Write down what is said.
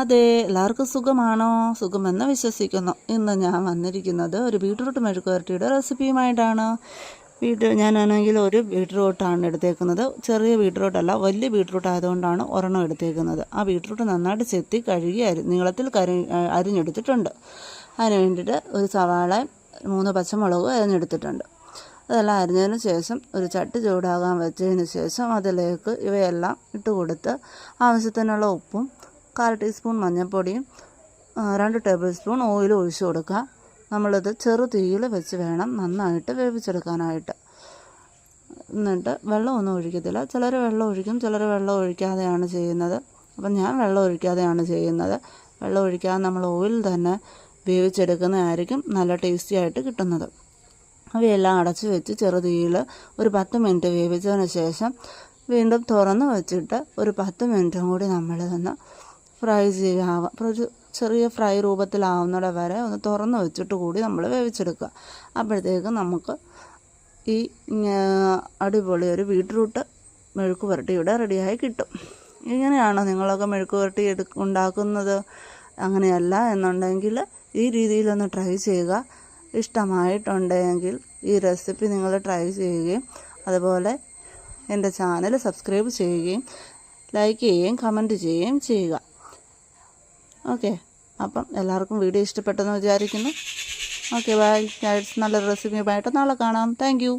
അതെ, എല്ലാവർക്കും സുഖമാണോ? സുഖമെന്ന് വിശ്വസിക്കുന്നു. ഇന്ന് ഞാൻ വന്നിരിക്കുന്നത് ഒരു ബീട്രൂട്ട് മെഴുക്കുവരട്ടിയുടെ റെസിപ്പിയുമായിട്ടാണ്. ഞാനാണെങ്കിൽ ഒരു ബീട്രൂട്ടാണ് എടുത്തേക്കുന്നത്. ചെറിയ ബീട്രൂട്ടല്ല, വലിയ ബീട്രൂട്ട് ആയതുകൊണ്ടാണ് ഒരെണ്ണം എടുത്തേക്കുന്നത്. ആ ബീട്രൂട്ട് നന്നായിട്ട് ചെത്തി കഴുകി നീളത്തിൽ അരിഞ്ഞെടുത്തിട്ടുണ്ട്. അതിന് വേണ്ടിയിട്ട് ഒരു സവാളയും 3 പച്ചമുളകും അരിഞ്ഞെടുത്തിട്ടുണ്ട്. അതെല്ലാം അരിഞ്ഞതിന് ശേഷം ഒരു ചട്ടി ചൂടാകാൻ വെച്ചതിന് ശേഷം അതിലേക്ക് ഇവയെല്ലാം ഇട്ട് കൊടുത്ത് ആവശ്യത്തിനുള്ള ഉപ്പും 1/4 ടീസ്പൂൺ മഞ്ഞൾപ്പൊടിയും 2 ടേബിൾ സ്പൂൺ ഓയിലും ഒഴിച്ചു കൊടുക്കുക. നമ്മളിത് ചെറു തീയിൽ വെച്ച് വേണം നന്നായിട്ട് വേവിച്ചെടുക്കാനായിട്ട്. എന്നിട്ട് വെള്ളമൊന്നും ഒഴിക്കത്തില്ല. ചിലർ വെള്ളം ഒഴിക്കും, ചിലർ വെള്ളം ഒഴിക്കാതെയാണ് ചെയ്യുന്നത്. അപ്പം ഞാൻ വെള്ളം ഒഴിക്കാതെയാണ് ചെയ്യുന്നത്. വെള്ളം ഒഴിക്കാതെ നമ്മൾ ഓയിൽ തന്നെ വേവിച്ചെടുക്കുന്നതായിരിക്കും നല്ല ടേസ്റ്റി ആയിട്ട് കിട്ടുന്നത്. അവയെല്ലാം അടച്ചു വെച്ച് ചെറു തീയിൽ ഒരു 10 മിനിറ്റ് വേവിച്ചതിന് ശേഷം വീണ്ടും തുറന്ന് വെച്ചിട്ട് ഒരു 10 മിനിറ്റും കൂടി നമ്മളിതൊന്ന് ഫ്രൈ ഒരു ചെറിയ ഫ്രൈ രൂപത്തിലാവുന്നിട വരെ ഒന്ന് തുറന്ന് വെച്ചിട്ട് കൂടി നമ്മൾ വേവിച്ചെടുക്കുക. അപ്പോഴത്തേക്കും നമുക്ക് ഈ അടിപൊളി ഒരു ബീട്രൂട്ട് മെഴുക്ക് പുരട്ടി ഇവിടെ റെഡിയായി കിട്ടും. ഇങ്ങനെയാണോ നിങ്ങളൊക്കെ മെഴുക്ക് പുരട്ടി ഉണ്ടാക്കുന്നത്? അങ്ങനെയല്ല എന്നുണ്ടെങ്കിൽ ഈ രീതിയിലൊന്ന് ട്രൈ ചെയ്യുക. ഇഷ്ടമായിട്ടുണ്ടെങ്കിൽ ഈ റെസിപ്പി നിങ്ങൾ ട്രൈ ചെയ്യുകയും അതുപോലെ എൻ്റെ ചാനൽ സബ്സ്ക്രൈബ് ചെയ്യുകയും ലൈക്ക് ചെയ്യുകയും കമൻറ്റ് ചെയ്യുകയും ചെയ്യുക. ഓക്കെ, അപ്പം എല്ലാവർക്കും വീഡിയോ ഇഷ്ടപ്പെട്ടെന്ന് വിചാരിക്കുന്നു. Okay, bye. നല്ലൊരു റെസിപ്പിയുമായിട്ട് നാളെ കാണാം. Thank U.